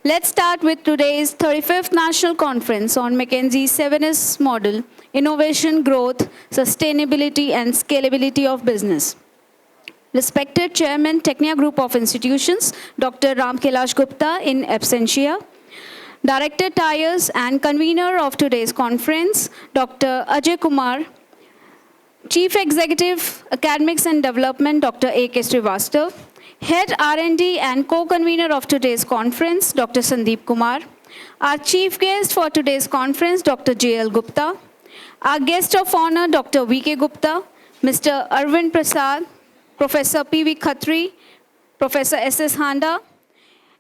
Let's start with today's 35th National Conference on McKinsey's 7S model, Innovation, Growth, Sustainability and Scalability of Business. Respected Chairman, Tecnia Group of Institutions, Dr. Ram Kailash Gupta in absentia. Director TIAS and convener of today's conference, Dr. Ajay Kumar. Chief Executive, Academics and Development, Dr. A.K. Srivastav. Head R&D and co-convener of today's conference, Dr. Sandeep Kumar. Our chief guest for today's conference, Dr. J.L. Gupta. Our guest of honor, Dr. V.K. Gupta, Mr. Arvind Prasad, Professor P.V. Khatri, Professor S.S. Handa,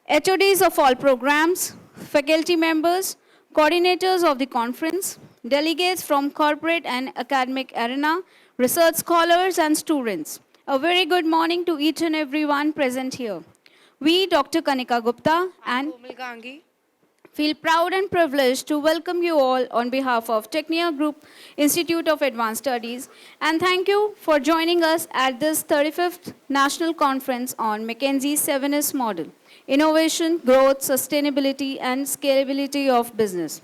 HODs of all programs, faculty members, coordinators of the conference, delegates from corporate and academic arena, research scholars and students. A very good morning to each and everyone present here. We, Dr. Kanika Gupta and feel proud and privileged to welcome you all on behalf of Tecnia Group Institute of Advanced Studies, and thank you for joining us at this 35th National Conference on McKinsey's 7S model, Innovation, Growth, Sustainability and Scalability of Business.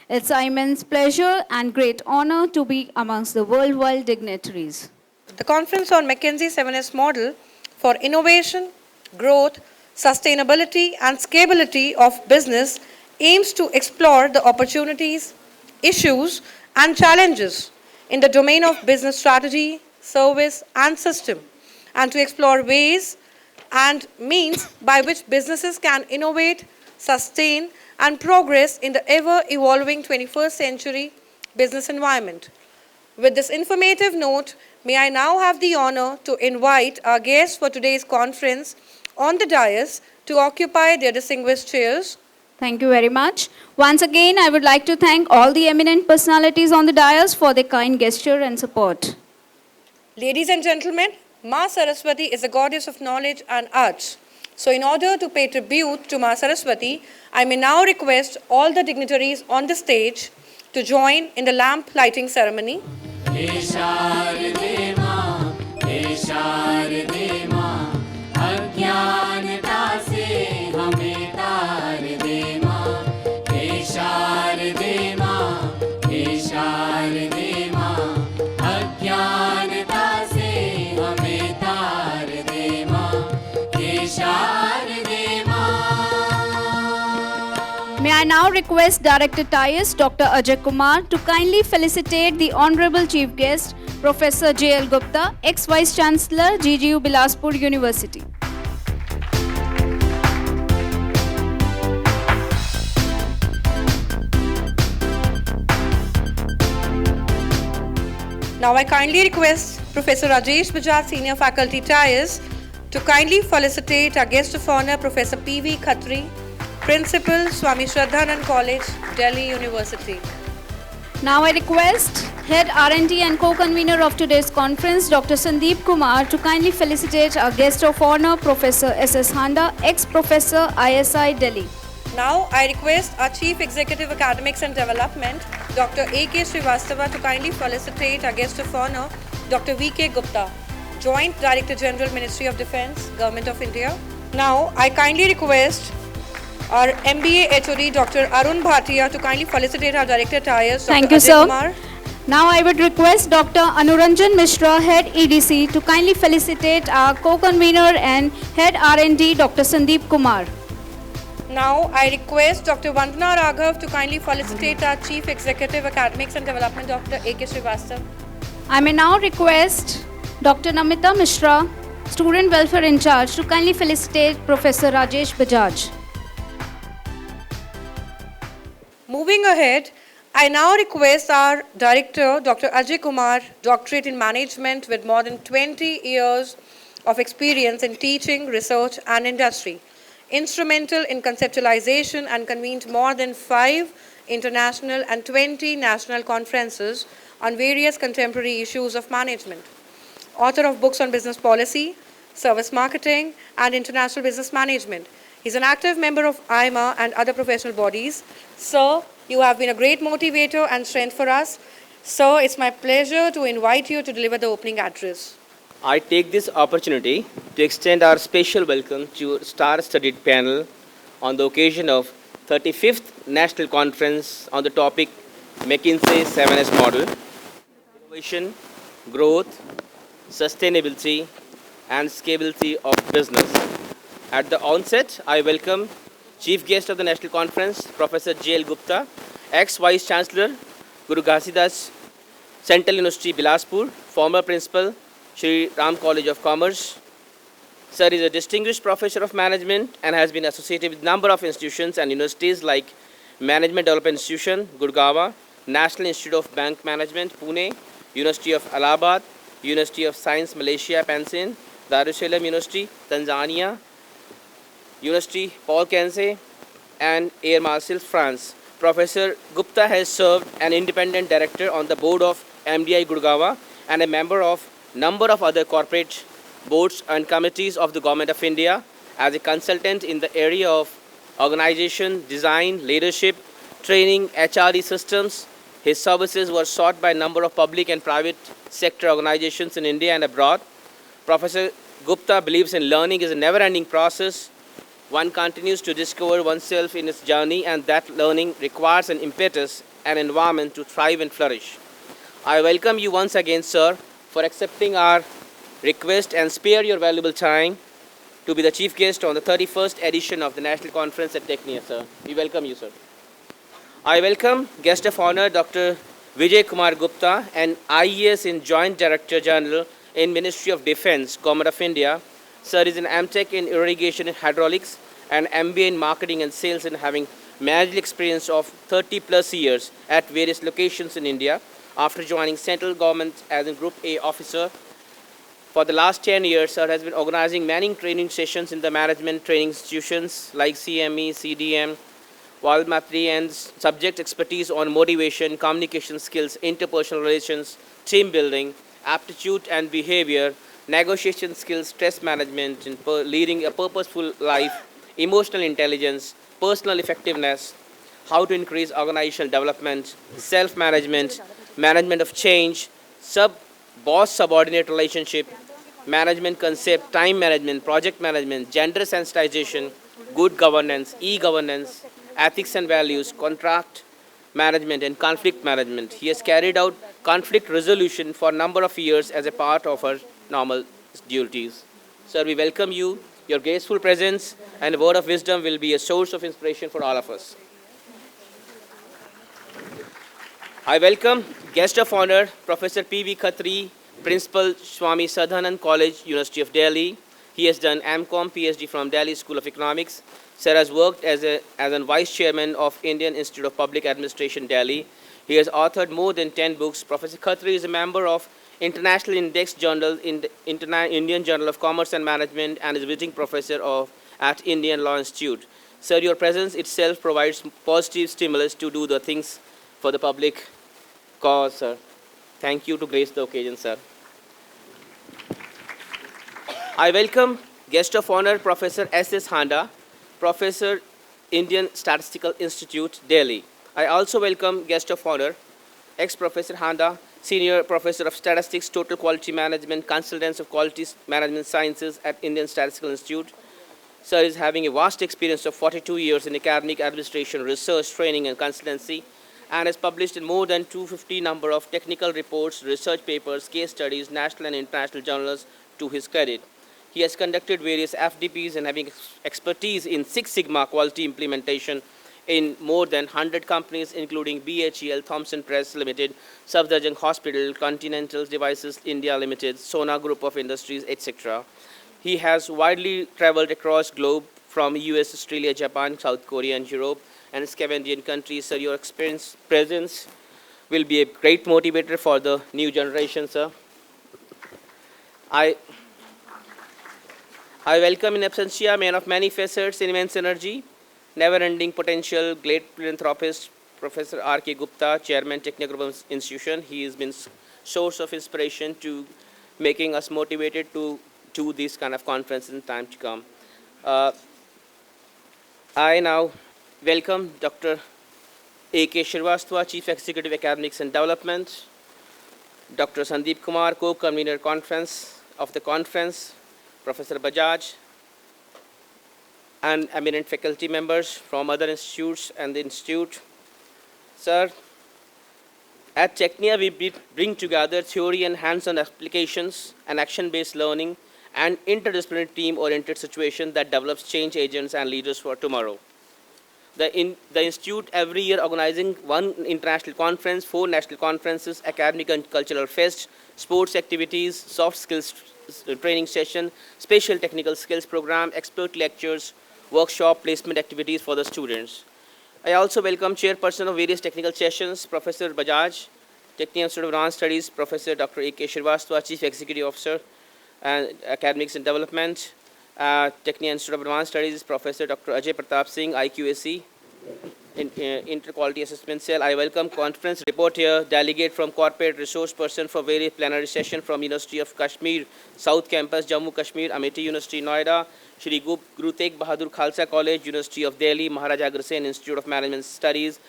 It's an immense pleasure and great honor to be amongst the worldwide dignitaries. The Conference on McKinsey's 7S model for Innovation, Growth, Sustainability and Scalability of Business aims to explore the opportunities, issues and challenges in the domain of business strategy, service and system, and to explore ways and means by which businesses can innovate, sustain and progress in the ever-evolving 21st century business environment. With this informative note, may I now have the honor to invite our guests for today's conference on the dais to occupy their distinguished chairs. Thank you very much. Once again, I would like to thank all the eminent personalities on the dais for their kind gesture and support. Ladies and gentlemen, Ma Saraswati is a goddess of knowledge and arts. So in order to pay tribute to Ma Saraswati, I may now request all the dignitaries on the stage to join in the lamp lighting ceremony. May I now request Director TIAS, Dr. Ajay Kumar, to kindly felicitate the Honorable Chief Guest, Professor J.L. Gupta, ex-Vice Chancellor, GGU Bilaspur University. Now I kindly request Professor Rajesh Bajaj, Senior Faculty TIAS, to kindly felicitate our guest of honor, Professor P.V. Khatri, Principal, Swami Shraddhanand College, Delhi University. Now I request Head R&D and co-convener of today's conference, Dr. Sandeep Kumar, to kindly felicitate our guest of honor, Professor S.S. Handa, ex-Professor ISI, Delhi. Now I request our Chief Executive Academics and Development, Dr. A.K. Srivastava, to kindly felicitate our guest of honor, Dr. V.K. Gupta, Joint Director General, Ministry of Defence, Government of India. Now I kindly request our MBA HOD, Dr. Arun Bhatia, to kindly felicitate our Director TIAS, Dr. Thank you, Ajay sir. Kumar. Now I would request Dr. Anuranjan Mishra, Head EDC, to kindly felicitate our co-convener and Head R&D, Dr. Sandeep Kumar. Now I request Dr. Vandana Raghav to kindly felicitate our Chief Executive Academics and Development, Dr. A.K. Srivastav. I may now request Dr. Namita Mishra, Student Welfare in Charge, to kindly felicitate Professor Rajesh Bajaj. Moving ahead, I now request our Director, Dr. Ajay Kumar, Doctorate in Management with more than 20 years of experience in teaching, research and industry, instrumental in conceptualization and convened more than 5 international and 20 national conferences on various contemporary issues of management. Author of books on business policy, service marketing and international business management. He's an active member of IMA and other professional bodies. Sir, you have been a great motivator and strength for us. Sir, it's my pleasure to invite you to deliver the opening address. I take this opportunity to extend our special welcome to our star-studded panel on the occasion of 35th National Conference on the topic McKinsey 7S Model, Innovation, Growth, Sustainability, and Scalability of Business. At the onset, I welcome Chief Guest of the National Conference, Professor J.L. Gupta, ex-Vice Chancellor, Guru Ghasidas Central University, Bilaspur, former Principal, Shri Ram College of Commerce. Sir is a distinguished professor of management and has been associated with a number of institutions and universities like Management Development Institution, Gurgaon, National Institute of Bank Management, Pune, University of Allahabad, University of Science, Malaysia, Pensin, Darussalam University, Tanzania, University Paul Kensey, and Air Marshal, France. Professor Gupta has served an independent director on the board of MDI Gurgaon and a member of number of other corporate boards and committees of the Government of India as a consultant in the area of organization, design, leadership, training, HRD systems. His services were sought by a number of public and private sector organizations in India and abroad. Professor Gupta believes in learning is a never-ending process. One continues to discover oneself in its journey, and that learning requires an impetus and environment to thrive and flourish. I welcome you once again, sir, for accepting our request and spare your valuable time to be the chief guest on the 31st edition of the National Conference at Tecnia, sir. We welcome you, sir. I welcome guest of honor, Dr. Vijay Kumar Gupta, an IAS in Joint Director General in Ministry of Defence, Government of India. Sir is an MTech in Irrigation and Hydraulics and MBA in Marketing and Sales, and having managerial experience of 30 plus years at various locations in India. After joining central government as a Group A officer, for the last 10 years, sir has been organizing many training sessions in the management training institutions like CME, CDM, Valmatri, and subject expertise on motivation, communication skills, interpersonal relations, team building, aptitude and behavior, negotiation skills, stress management, and leading a purposeful life, emotional intelligence, personal effectiveness, how to increase organizational development, self-management, management of change, boss-subordinate relationship, management concept, time management, project management, gender sensitization, good governance, e-governance, ethics and values, contract management, and conflict management. He has carried out conflict resolution for a number of years as a part of our normal duties. Sir, we welcome you. Your graceful presence and a word of wisdom will be a source of inspiration for all of us. I welcome guest of honor, Professor P.V. Khatri, Principal, Swami Sadhanand College, University of Delhi. He has done M.Com, PhD from Delhi School of Economics. Sir has worked as a Vice Chairman of Indian Institute of Public Administration, Delhi. He has authored more than 10 books. Professor Khatri is a member of International Index Journal in the Indian Journal of Commerce and Management, and is visiting professor at Indian Law Institute. Sir, your presence itself provides positive stimulus to do the things for the public cause, sir. Thank you to grace the occasion, sir. I welcome guest of honor, Professor S.S. Handa, Professor, Indian Statistical Institute, Delhi. I also welcome guest of honor, ex-Professor Handa, Senior Professor of Statistics, Total Quality Management, Consultants of Quality Management Sciences at Indian Statistical Institute. Sir is having a vast experience of 42 years in academic administration, research, training, and consultancy, and has published in more than 250 number of technical reports, research papers, case studies, national and international journals to his credit. He has conducted various FDPs and having expertise in Six Sigma quality implementation in more than 100 companies, including BHEL, Thomson Press Limited, Safdarjung Hospital, Continental Devices India Limited, Sona Group of Industries, etc. He has widely traveled across globe from US, Australia, Japan, South Korea, and Europe, and Scandinavian countries. Sir, your experience, presence will be a great motivator for the new generation, sir. I welcome in absentia man of many facets, immense energy, never-ending potential, great philanthropist, Professor R.K. Gupta, Chairman, Tecnia Group Institution. He has been source of inspiration to making us motivated to do this kind of conference in time to come. I now welcome Dr. A.K. Shrivastava, Chief Executive Academics and Development, Dr. Sandeep Kumar, Co-Convener of the conference, Professor Bajaj, and eminent faculty members from other institutes and the institute. Sir, at Tecnia, we bring together theory and hands-on applications and action-based learning and interdisciplinary team-oriented situation that develops change agents and leaders for tomorrow. The institute every year organizing one international conference, 4 national conferences, academic and cultural fests, sports activities, soft skills training session, special technical skills program, expert lectures, workshop placement activities for the students. I also welcome chairperson of various technical sessions, Professor Bajaj, Tecnia Institute of Advanced Studies, Professor Dr. A.K. Shrivastava, Chief Executive Officer, and Academics and Development, Tecnia Institute of Advanced Studies, Professor Dr. Ajay Pratap Singh, IQAC, Inter-Quality Assessment Cell. I welcome conference report here, delegate from corporate resource person for various plenary session from University of Kashmir, South Campus, Jammu Kashmir, Amity University, Noida, Shri Guru Tegh Bahadur Khalsa College, University of Delhi, Maharaja Agrasen Institute of Management Studies,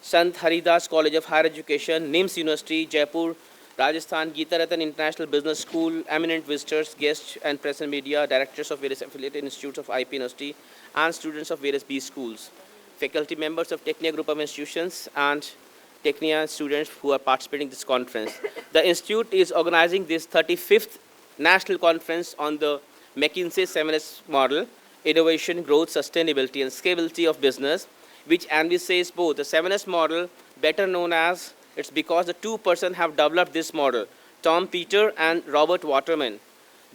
Sant Haridas College of Higher Education, NIMS University, Jaipur, Rajasthan, Geeta Ratan International Business School, eminent visitors, guests and press and media, directors of various affiliated institutes of IP University, and students of various B schools, faculty members of Tecnia Group of Institutions, and Tecnia students who are participating in this conference. The institute is organizing this 35th national conference on the McKinsey 7S model, innovation, growth, sustainability, and scalability of business, which envisages both the 7S model, better known as, it's because the two persons have developed this model, Tom Peter and Robert Waterman.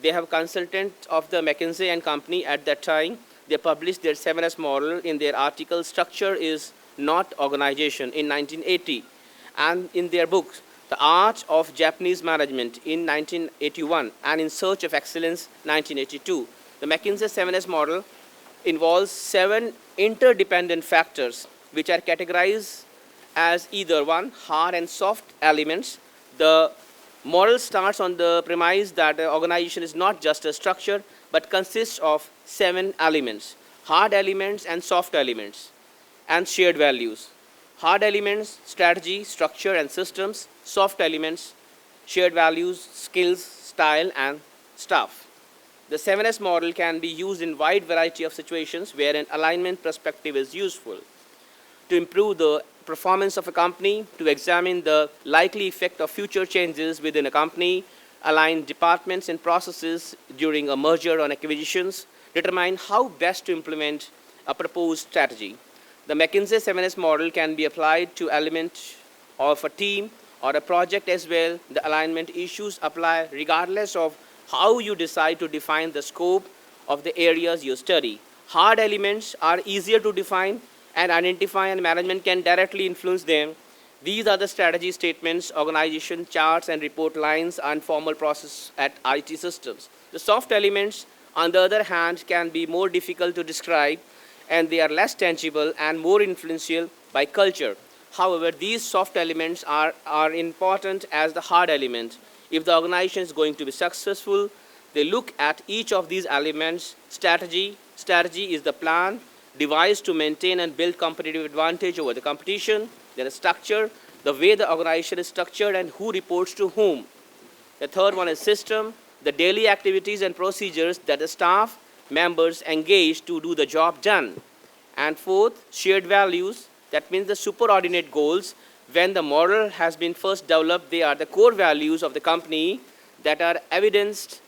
They have consultant of the McKinsey and Company at that time. They published their 7S model in their article, Structure is Not Organization, in 1980. And in their book, The Art of Japanese Management, in 1981, and In Search of Excellence, 1982. The McKinsey 7S model involves 7 interdependent factors, which are categorized as either 1, hard and soft elements. The model starts on the premise that the organization is not just a structure, but consists of 7 elements, hard elements and soft elements, and shared values. Hard elements, strategy, structure, and systems. Soft elements, shared values, skills, style, and staff. The 7S model can be used in wide variety of situations where an alignment perspective is useful. To improve the performance of a company, to examine the likely effect of future changes within a company, align departments and processes during a merger or acquisitions, determine how best to implement a proposed strategy. The McKinsey 7S model can be applied to elements of a team or a project as well. The alignment issues apply regardless of how you decide to define the scope of the areas you study. Hard elements are easier to define and identify, and management can directly influence them. These are the strategy statements, organization charts, and report lines, and formal process at IT systems. The soft elements, on the other hand, can be more difficult to describe, and they are less tangible and more influential by culture. However, these soft elements are important as the hard element. If the organization is going to be successful, they look at each of these elements. Strategy is the plan devised to maintain and build competitive advantage over the competition. Then a structure, the way the organization is structured and who reports to whom. The third one is system, the daily activities and procedures that the staff members engage to do the job done. And fourth, shared values, that means the superordinate goals. When the model has been first developed, they are the core values of the company that are evidenced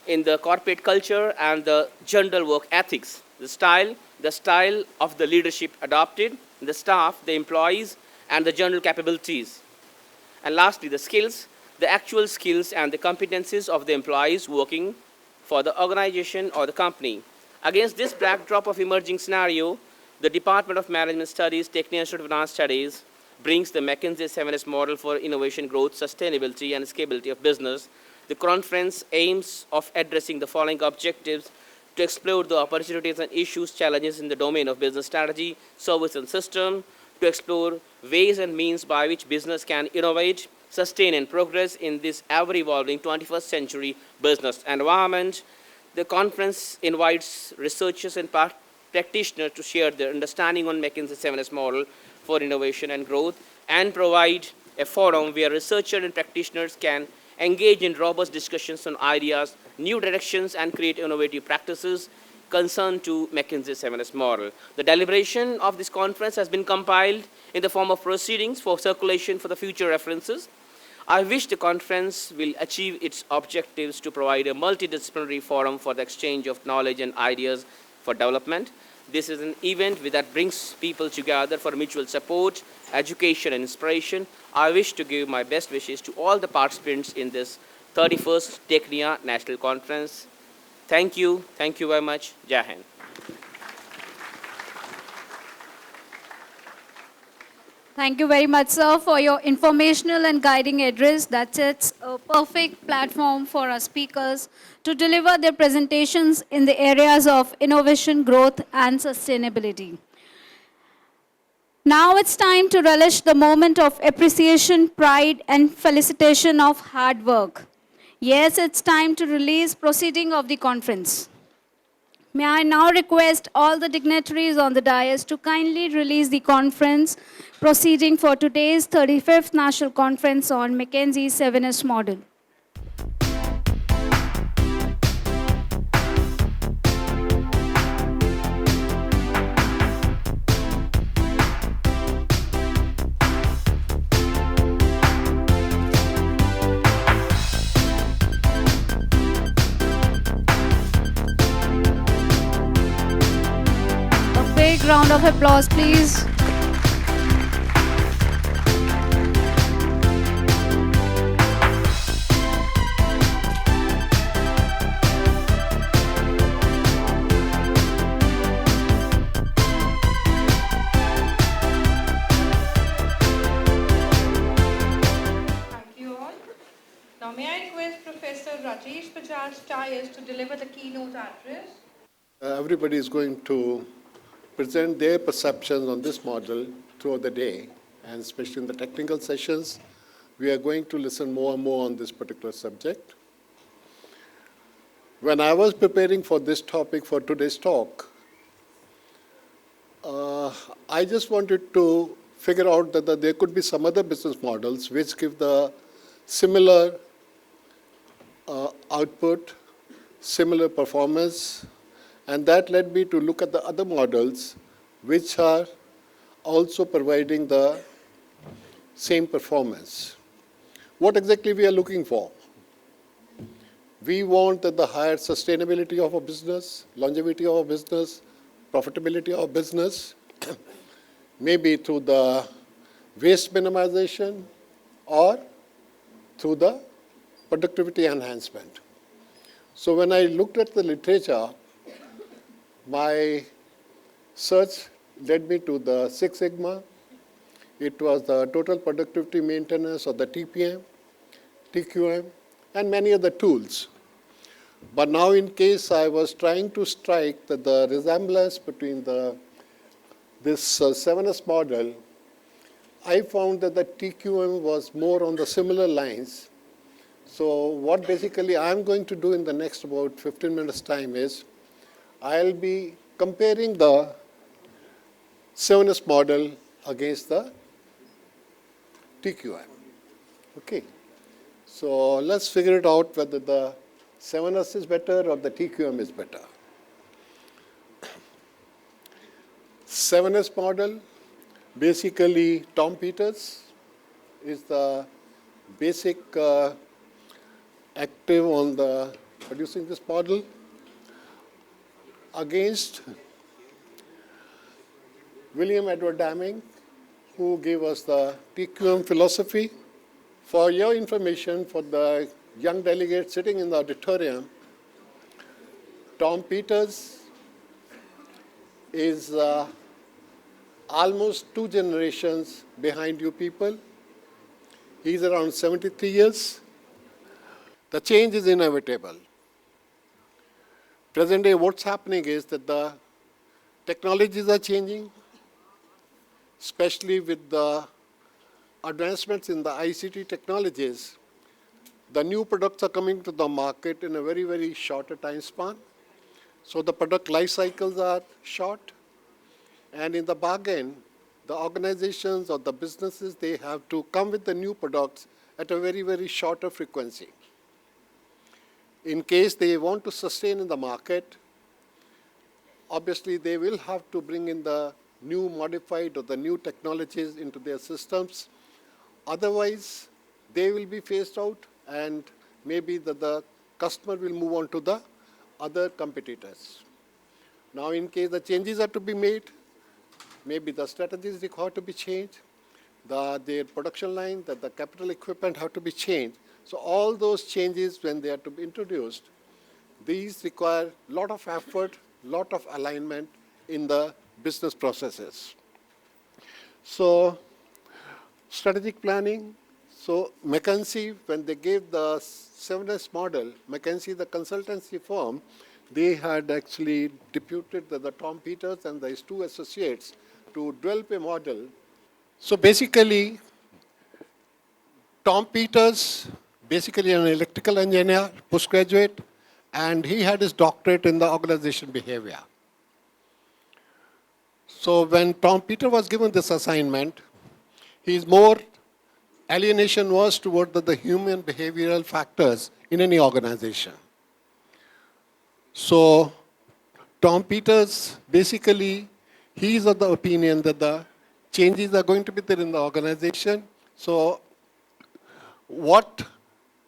in the corporate culture and the general work ethics. The style of the leadership adopted, the staff, the employees, and the general capabilities. And lastly, the skills, the actual skills and the competencies of the employees working for the organization or the company. Against this backdrop of emerging scenario, the Department of Management Studies, Tecnia Institute of Advanced Studies, brings the McKinsey 7S model for innovation, growth, sustainability, and scalability of business. The conference aims of addressing the following objectives: to explore the opportunities and issues, challenges in the domain of business strategy, service and system, to explore ways and means by which business can innovate, sustain and progress in this ever-evolving 21st century business environment. The conference invites researchers and practitioners to share their understanding on McKinsey 7S model for innovation and growth, and provide a forum where researchers and practitioners can engage in robust discussions on ideas, new directions, and create innovative practices. concerned to McKinsey 7S model. The deliberation of this conference has been compiled in the form of proceedings for circulation for the future references. I wish the conference will achieve its objectives to provide a multidisciplinary forum for the exchange of knowledge and ideas for development. This is an event that brings people together for mutual support, education, and inspiration. I wish to give my best wishes to all the participants in this 31st Tecnia National Conference. Thank you very much. Jai Hind. Thank you very much, sir, for your informational and guiding address that sets a perfect platform for our speakers to deliver their presentations in the areas of innovation, growth, and sustainability. Now it's time to relish the moment of appreciation, pride, and felicitation of hard work. Yes, it's time to release proceeding of the conference. May I now request all the dignitaries on the dais to kindly release the conference proceeding for today's 35th National Conference on McKinsey 7S model. A big round of applause, please. Thank you all. Now may I request Professor Rajesh Bajaj TIAS to deliver the keynote address. Everybody is going to present their perceptions on this model throughout the day, and especially in the technical sessions, we are going to listen more and more on this particular subject. When I was preparing for this topic for today's talk, I just wanted to figure out that there could be some other business models which give the similar output, similar performance, and that led me to look at the other models which are also providing the same performance. What exactly we are looking for? We want that the higher sustainability of a business, longevity of a business, profitability of a business, maybe through the waste minimization or through the productivity enhancement. So when I looked at the literature, my search led me to the Six Sigma. It was the total productivity maintenance or the TPM, TQM, and many other tools. But now in case I was trying to strike the resemblance between this 7S model, I found that the TQM was more on the similar lines. So what basically I'm going to do in the next about 15 minutes time is, I'll be comparing the 7S model against the TQM. Okay. So let's figure it out whether the 7S is better or the TQM is better. 7S model, basically Tom Peters is the basic active on the producing this model, against William Edward Deming, who gave us the TQM philosophy. For your information, for the young delegates sitting in the auditorium, Tom Peters is almost 2 generations behind you people. He's around 73 years. The change is inevitable. Present day, what's happening is that the technologies are changing, especially with the advancements in the ICT technologies. The new products are coming to the market in a very, very shorter time span. So the product life cycles are short. And in the bargain, the organizations or the businesses, they have to come with the new products at a very, very shorter frequency. In case they want to sustain in the market, obviously they will have to bring in the new modified or the new technologies into their systems. Otherwise, they will be phased out, and maybe the customer will move on to the other competitors. Now, in case the changes are to be made, maybe the strategies require to be changed, their production line, the capital equipment have to be changed. So all those changes, when they are to be introduced, these require a lot of effort, lot of alignment in the business processes. So strategic planning. So McKinsey, when they gave the 7S model, McKinsey, the consultancy firm, they had actually deputed the Tom Peters and his two associates to develop a model. So basically, Tom Peters, basically an electrical engineer, postgraduate, and he had his doctorate in the organization behavior. So when Tom Peters was given this assignment, his more alienation was toward the human behavioral factors in any organization. So Tom Peters, basically, he is of the opinion that the changes are going to be there in the organization. So what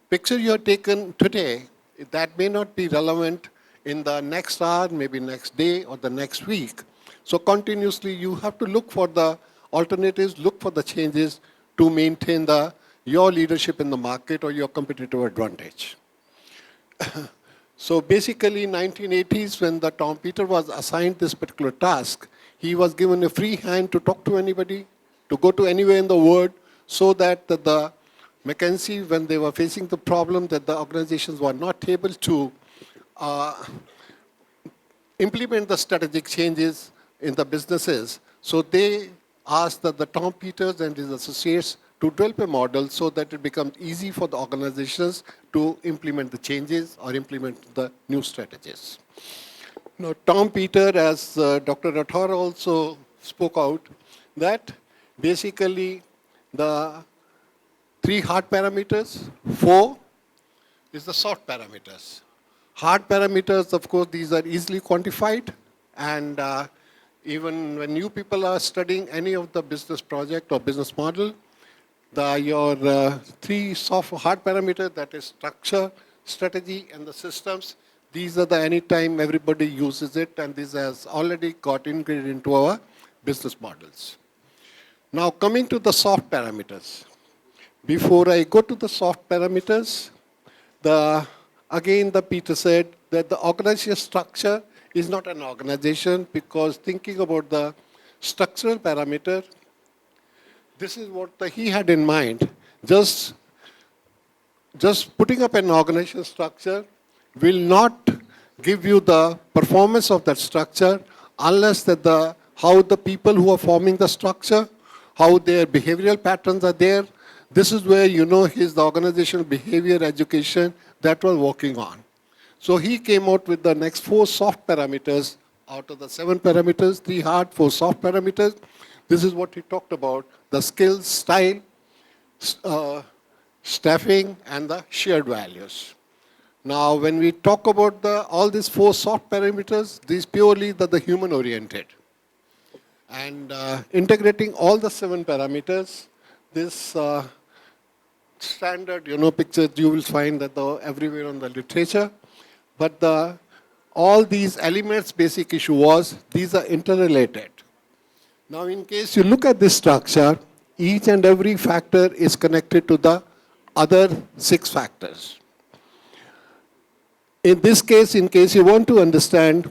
picture you have taken today, that may not be relevant in the next hour, maybe next day or the next week. So continuously you have to look for the alternatives, look for the changes to maintain your leadership in the market or your competitive advantage. So basically, in 1980s, when the Tom Peters was assigned this particular task, he was given a free hand to talk to anybody, to go to anywhere in the world, so that the McKinsey, when they were facing the problem that the organizations were not able to implement the strategic changes in the businesses, so they asked that the Tom Peters and his associates to develop a model so that it becomes easy for the organizations to implement the changes or implement the new strategies. Now, Tom Peters, as Dr. Rathore also spoke out, that basically the 3 hard parameters, 4 is the soft parameters. Hard parameters, of course, these are easily quantified, and even when you people are studying any of the business project or business model, your 3 soft hard parameters, that is structure, strategy, and the systems, these are the anytime everybody uses it, and this has already got integrated into our business models. Now coming to the soft parameters. Before I go to the soft parameters, again the Peter said that the organizational structure is not an organization, because thinking about the structural parameter, this is what he had in mind. Just putting up an organizational structure will not give you the performance of that structure unless how the people who are forming the structure, how their behavioral patterns are there. This is where the organizational behavior education that we're working on. So he came out with the next 4 soft parameters out of the 7 parameters, 3 hard, 4 soft parameters. This is what he talked about: the skills, style, staffing, and the shared values. Now, when we talk about all these 4 soft parameters, these purely the human-oriented. And integrating all the 7 parameters, this standard, pictures you will find that everywhere on the literature. But all these elements, basic issue was, these are interrelated. Now, in case you look at this structure, each and every factor is connected to the other 6 factors. In this case, in case you want to understand,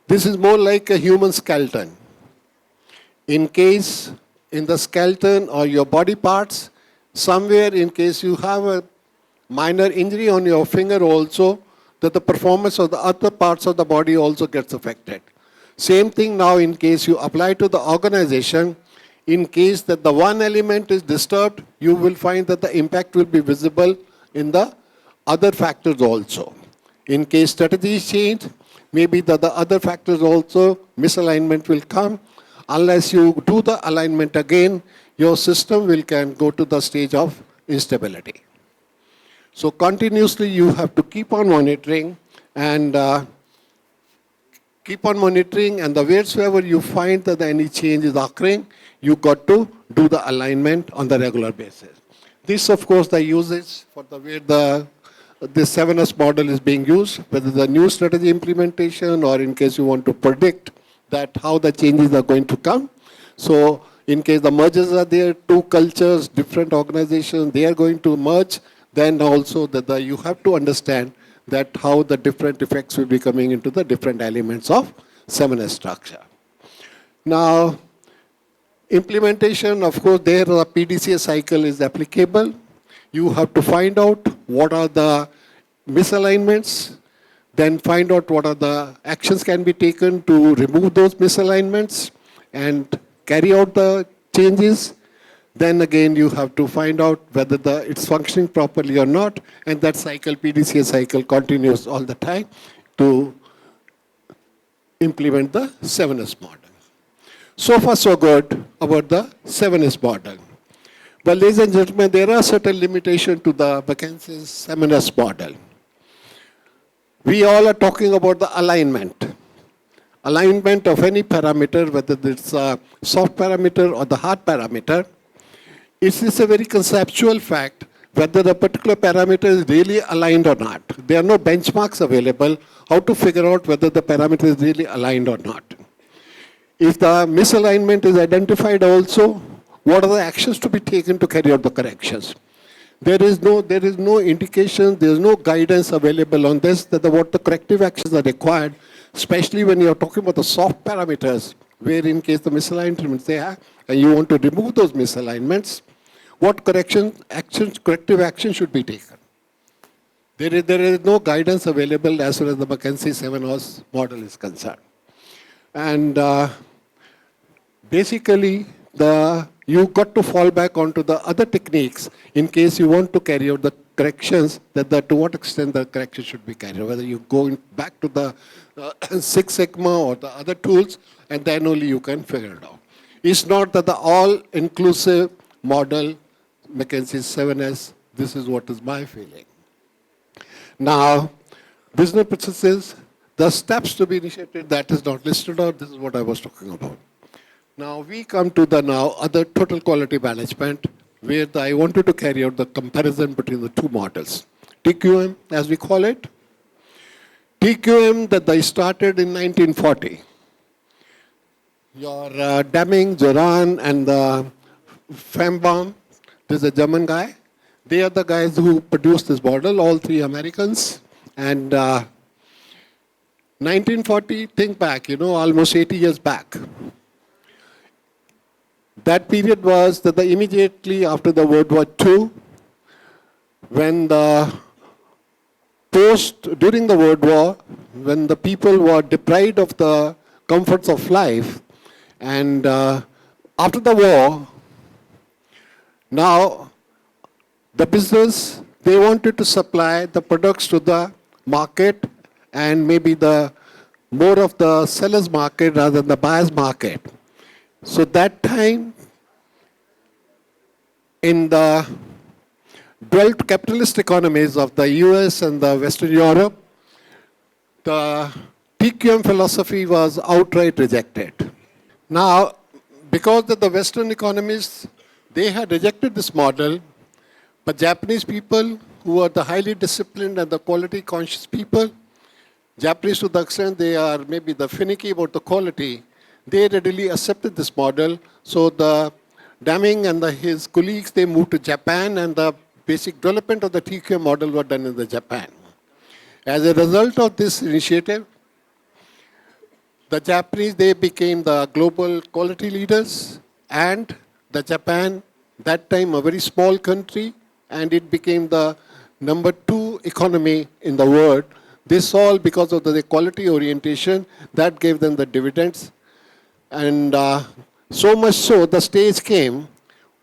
this is more like a human skeleton. In case in the skeleton or your body parts, somewhere in case you have a minor injury on your finger also, that the performance of the other parts of the body also gets affected. Same thing now in case you apply to the organization, in case that the one element is disturbed, you will find that the impact will be visible in the other factors also. In case strategy is changed, maybe the other factors also, misalignment will come. Unless you do the alignment again, your system can go to the stage of instability. So continuously you have to keep on monitoring, and keep on monitoring, and the wheresoever you find that any change is occurring, you got to do the alignment on the regular basis. This, of course, the usage for the way the 7S model is being used, whether the new strategy implementation or in case you want to predict that how the changes are going to come. So in case the mergers are there, two cultures, different organizations, they are going to merge, then also that you have to understand that how the different effects will be coming into the different elements of 7S structure. Now, implementation, of course, there the PDCA cycle is applicable. You have to find out what are the misalignments, then find out what are the actions can be taken to remove those misalignments and carry out the changes. Then again, you have to find out whether it's functioning properly or not, and that cycle, PDCA cycle, continues all the time to implement the 7S model. So far, so good about the 7S model. But ladies and gentlemen, there are certain limitations to the McKinsey's 7S model. We all are talking about the alignment. Alignment of any parameter, whether it's a soft parameter or the hard parameter. It is a very conceptual fact whether a particular parameter is really aligned or not. There are no benchmarks available how to figure out whether the parameter is really aligned or not. If the misalignment is identified also, what are the actions to be taken to carry out the corrections? There is no indication, there is no guidance available on this, that what the corrective actions are required, especially when you are talking about the soft parameters, where in case the misalignments they have, and you want to remove those misalignments, what corrective action should be taken? There is no guidance available as far as the McKinsey 7S model is concerned. And basically, you got to fall back onto the other techniques in case you want to carry out the corrections, to what extent the correction should be carried out, whether you go back to the Six Sigma or the other tools, and then only you can figure it out. It's not that the all-inclusive model, McKinsey 7S, this is what is my feeling. Now, business processes, the steps to be initiated, that is not listed out, this is what I was talking about. Now we come to the other total quality management, where I wanted to carry out the comparison between the two models. TQM, as we call it. TQM that they started in 1940. Your Deming, Joran, and the Feinbaum, this is a German guy. They are the guys who produced this model, all three Americans. And 1940, think back, almost 80 years back. That period was that immediately after the World War II, when during the World War, when the people were deprived of the comforts of life, and after the war, now the business, they wanted to supply the products to the market and maybe the more of the seller's market rather than the buyer's market. So that time, in the developed capitalist economies of the US and the Western Europe, the TQM philosophy was outright rejected. Now, because of the Western economies, they had rejected this model, but Japanese people who are the highly disciplined and the quality conscious people, Japanese to the extent they are maybe the finicky about the quality, they readily accepted this model. So the Deming and his colleagues, they moved to Japan, and the basic development of the TQM model were done in Japan. As a result of this initiative, the Japanese, they became the global quality leaders, and the Japan, that time a very small country, and it became the number 2 economy in the world. This all because of the quality orientation that gave them the dividends. And so much so, the stage came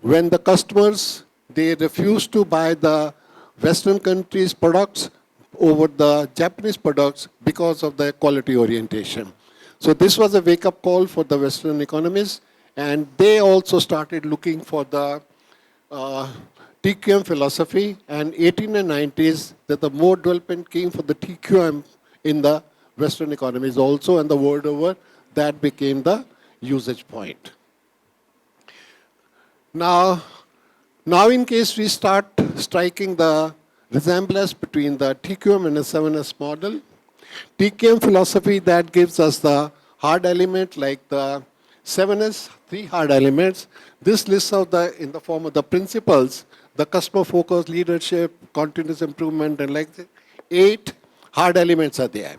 when the customers, they refused to buy the Western countries' products over the Japanese products because of the quality orientation. So this was a wake-up call for the Western economies, and they also started looking for the TQM philosophy, and 18 and 90s, that the more development came for the TQM in the Western economies also, and the world over, that became the usage point. Now in case we start striking the resemblance between the TQM and the 7S model, TQM philosophy that gives us the hard element like the 7S, 3 hard elements. This lists out in the form of the principles, the customer focus, leadership, continuous improvement, and like 8 hard elements are there.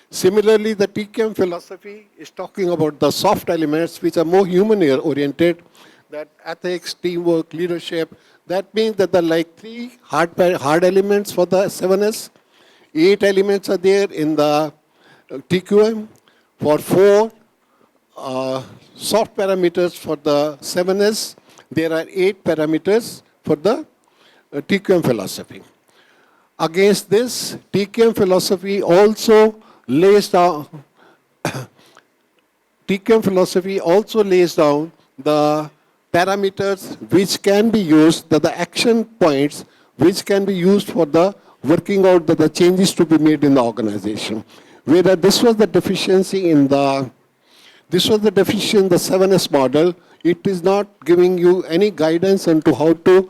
Similarly, the TQM philosophy is talking about the soft elements which are more human oriented, that ethics, teamwork, leadership. That means that the like 3 hard elements for the 7S, 8 elements are there in the TQM. For 4 soft parameters for the 7S, there are 8 parameters for the TQM philosophy. Against this, TQM philosophy also lays down TQM philosophy also lays down the parameters which can be used, the action points which can be used for the working out the changes to be made in the organization. Whereas this was the deficiency in the 7S model. It is not giving you any guidance into how to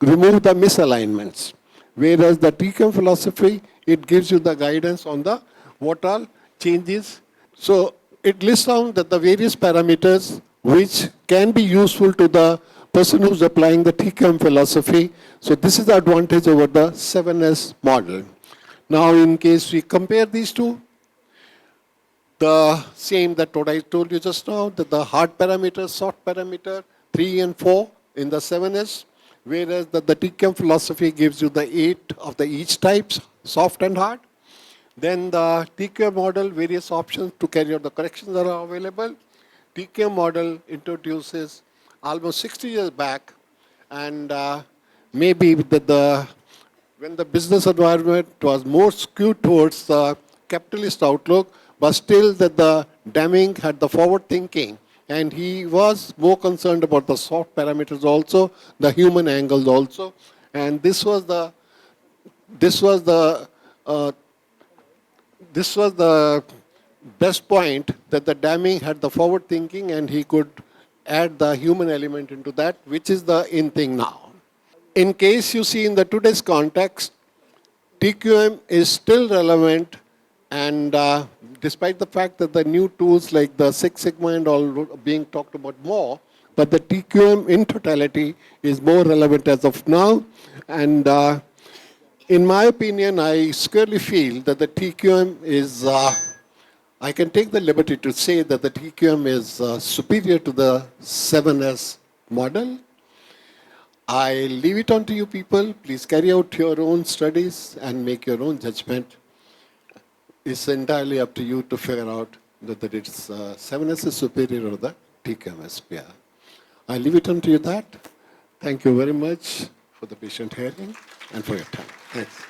remove the misalignments. Whereas the TQM philosophy, it gives you the guidance on the what all changes. So it lists down that the various parameters which can be useful to the person who's applying the TQM philosophy. So this is the advantage over the 7S model. Now in case we compare these two, the same that what I told you just now, that the hard parameter, soft parameter, 3 and 4 in the 7S, whereas the TQM philosophy gives you the 8 of the each types, soft and hard. Then the TQM model, various options to carry out the corrections are available. TQM model introduces almost 60 years back, and maybe when the business environment was more skewed towards the capitalist outlook, but still that the Deming had the forward thinking, and he was more concerned about the soft parameters also, the human angles also, and this was the best point, that the Deming had the forward thinking and he could add the human element into that, which is the in thing now. In case you see in the today's context, TQM is still relevant, and despite the fact that the new tools like the Six Sigma and all are being talked about more, but the TQM in totality is more relevant as of now. And in my opinion, I squarely feel that the TQM is, I can take the liberty to say that the TQM is superior to the 7S model. I leave it on to you people. Please carry out your own studies and make your own judgment. It's entirely up to you to figure out whether it's 7S is superior or the TQM. Yeah. I leave it on to you that. Thank you very much for the patient hearing and for your time. Thanks.